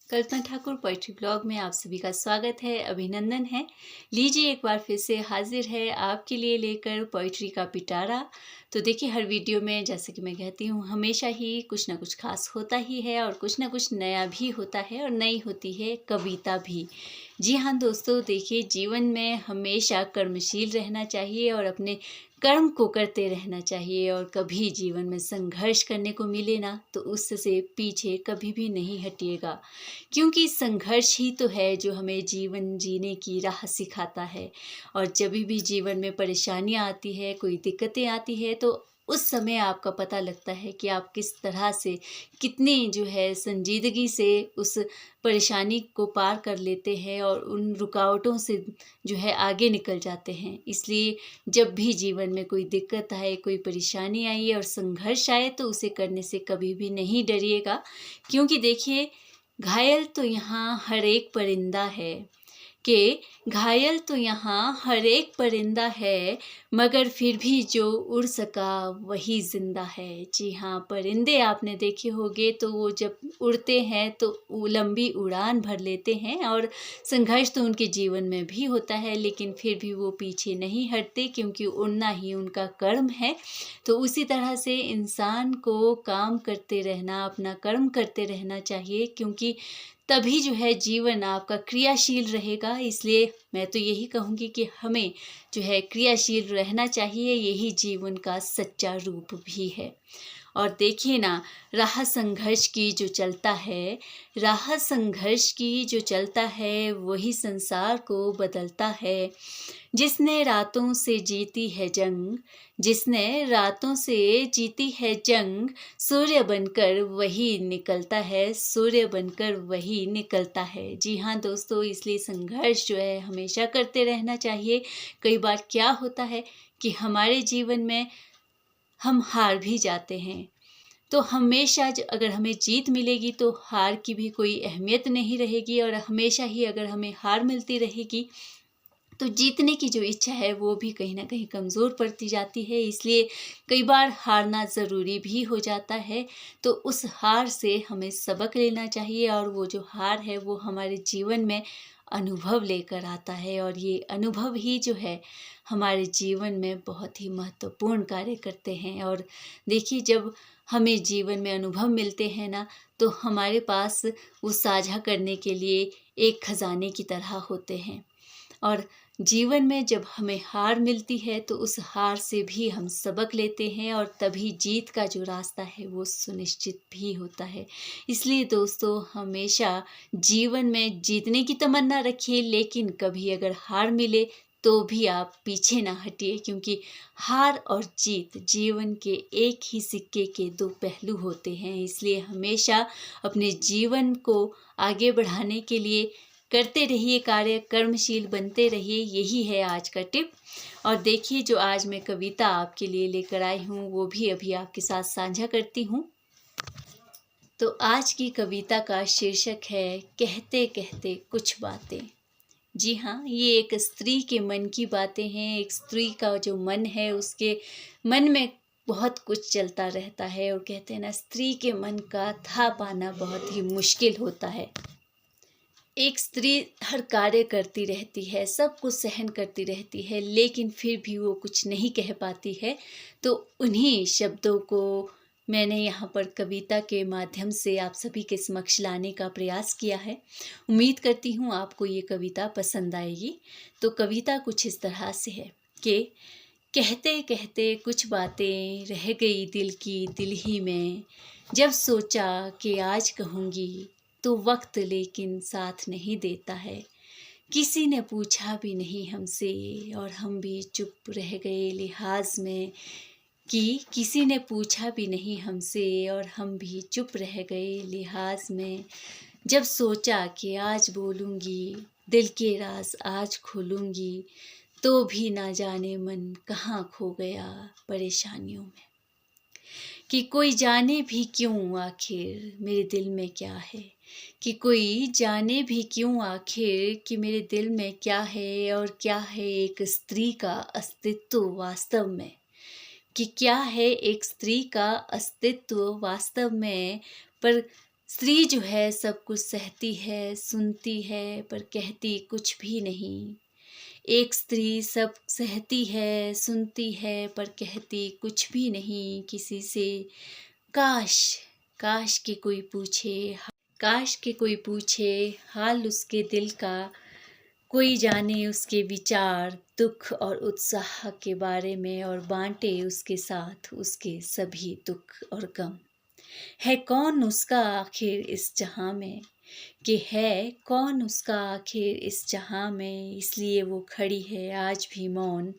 कल्पना Thakur poetry blog में आप सभी का स्वागत है, अभिनंदन है। लीजिए एक बार फिर से हाजिर है आपके लिए लेकर पोइट्री का पिटारा। तो देखिए हर वीडियो में जैसे कि मैं कहती हूँ हमेशा ही कुछ ना कुछ खास होता ही है और कुछ ना कुछ नया भी होता है और नई होती है कविता भी। जी हाँ दोस्तों, देखिए जीवन में हमेशा कर्मशील रहना चाहिए और अपने कर्म को करते रहना चाहिए और कभी जीवन में संघर्ष करने को मिले ना तो उससे पीछे कभी भी नहीं हटिएगा, क्योंकि संघर्ष ही तो है जो हमें जीवन जीने की राह सिखाता है। और जब भी जीवन में परेशानियाँ आती है, कोई दिक्कतें आती है, तो उस समय आपका पता लगता है कि आप किस तरह से कितनी जो है संजीदगी से उस परेशानी को पार कर लेते हैं और उन रुकावटों से जो है आगे निकल जाते हैं। इसलिए जब भी जीवन में कोई दिक्कत आए, कोई परेशानी आई और संघर्ष आए तो उसे करने से कभी भी नहीं डरिएगा, क्योंकि देखिए घायल तो यहाँ हर एक परिंदा है कि घायल तो यहाँ हर एक परिंदा है, मगर फिर भी जो उड़ सका वही जिंदा है। जी हाँ, परिंदे आपने देखे होंगे तो वो जब उड़ते हैं तो वो लंबी उड़ान भर लेते हैं और संघर्ष तो उनके जीवन में भी होता है, लेकिन फिर भी वो पीछे नहीं हटते क्योंकि उड़ना ही उनका कर्म है। तो उसी तरह से इंसान को काम करते रहना, अपना कर्म करते रहना चाहिए, क्योंकि तभी जो है जीवन आपका क्रियाशील रहेगा। इसलिए मैं तो यही कहूँगी कि हमें जो है क्रियाशील रहना चाहिए, यही जीवन का सच्चा रूप भी है। और देखिए ना, राह संघर्ष की जो चलता है, राह संघर्ष की जो चलता है वही संसार को बदलता है। जिसने रातों से जीती है जंग, जिसने रातों से जीती है जंग, सूर्य बनकर वही निकलता है, सूर्य बनकर वही निकलता है। जी हाँ दोस्तों, इसलिए संघर्ष जो है हमेशा करते रहना चाहिए। कई बार क्या होता है कि हमारे जीवन में हम हार भी जाते हैं, तो हमेशा अगर हमें जीत मिलेगी तो हार की भी कोई अहमियत नहीं रहेगी, और हमेशा ही अगर हमें हार मिलती रहेगी तो जीतने की जो इच्छा है वो भी कहीं ना कहीं कमज़ोर पड़ती जाती है। इसलिए कई बार हारना ज़रूरी भी हो जाता है। तो उस हार से हमें सबक लेना चाहिए, और वो जो हार है वो हमारे जीवन में अनुभव लेकर आता है, और ये अनुभव ही जो है हमारे जीवन में बहुत ही महत्वपूर्ण कार्य करते हैं। और देखिए जब हमें जीवन में अनुभव मिलते हैं ना, तो हमारे पास वो साझा करने के लिए एक खजाने की तरह होते हैं। और जीवन में जब हमें हार मिलती है तो उस हार से भी हम सबक लेते हैं, और तभी जीत का जो रास्ता है वो सुनिश्चित भी होता है। इसलिए दोस्तों, हमेशा जीवन में जीतने की तमन्ना रखिए, लेकिन कभी अगर हार मिले तो भी आप पीछे ना हटिए, क्योंकि हार और जीत जीवन के एक ही सिक्के के दो पहलू होते हैं। इसलिए हमेशा अपने जीवन को आगे बढ़ाने के लिए करते रहिए कार्य, कर्मशील बनते रहिए, यही है आज का टिप। और देखिए जो आज मैं कविता आपके लिए लेकर आई हूँ वो भी अभी आपके साथ साझा करती हूँ। तो आज की कविता का शीर्षक है कहते कहते कुछ बातें। जी हाँ, ये एक स्त्री के मन की बातें हैं। एक स्त्री का जो मन है उसके मन में बहुत कुछ चलता रहता है, और कहते हैं ना, स्त्री के मन का था पाना बहुत ही मुश्किल होता है। एक स्त्री हर कार्य करती रहती है, सब कुछ सहन करती रहती है, लेकिन फिर भी वो कुछ नहीं कह पाती है। तो उन्हीं शब्दों को मैंने यहाँ पर कविता के माध्यम से आप सभी के समक्ष लाने का प्रयास किया है। उम्मीद करती हूँ आपको ये कविता पसंद आएगी। तो कविता कुछ इस तरह से है कि कहते कहते कुछ बातें रह गई दिल की दिल ही में, जब सोचा कि आज कहूँगी तो वक्त लेकिन साथ नहीं देता है। किसी ने पूछा भी नहीं हमसे और हम भी चुप रह गए लिहाज में, कि किसी ने पूछा भी नहीं हमसे और हम भी चुप रह गए लिहाज में। जब सोचा कि आज बोलूँगी दिल के राज आज खोलूँगी, तो भी ना जाने मन कहाँ खो गया परेशानियों में। कि कोई जाने भी क्यों आखिर मेरे दिल में क्या है, कि कोई जाने भी क्यों आखिर कि मेरे दिल में क्या है, और क्या है एक स्त्री का अस्तित्व वास्तव में, कि क्या है एक स्त्री का अस्तित्व वास्तव में। पर स्त्री जो है सब कुछ सहती है, सुनती है, पर कहती कुछ भी नहीं। एक स्त्री सब सहती है, सुनती है, पर कहती कुछ भी नहीं किसी से। काश, काश के कोई पूछे, काश के कोई पूछे हाल उसके दिल का, कोई जाने उसके विचार, दुख और उत्साह के बारे में और बांटे उसके साथ उसके सभी दुख और गम। है कौन उसका आखिर इस जहां में, कि है कौन उसका आखिर इस जहां में, इसलिए वो खड़ी है आज भी मौन,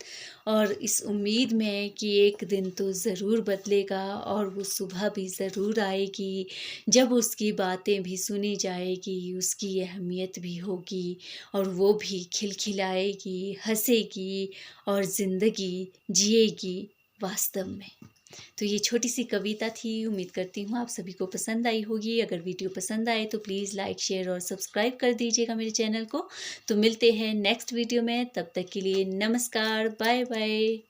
और इस उम्मीद में कि एक दिन तो ज़रूर बदलेगा और वो सुबह भी ज़रूर आएगी, जब उसकी बातें भी सुनी जाएगी, उसकी अहमियत भी होगी और वो भी खिलखिलाएगी, हंसेगी और ज़िंदगी जिएगी वास्तव में। तो ये छोटी सी कविता थी। उम्मीद करती हूँ आप सभी को पसंद आई होगी। अगर वीडियो पसंद आए तो प्लीज़ लाइक, शेयर और सब्सक्राइब कर दीजिएगा मेरे चैनल को। तो मिलते हैं नेक्स्ट वीडियो में, तब तक के लिए नमस्कार, बाय बाय।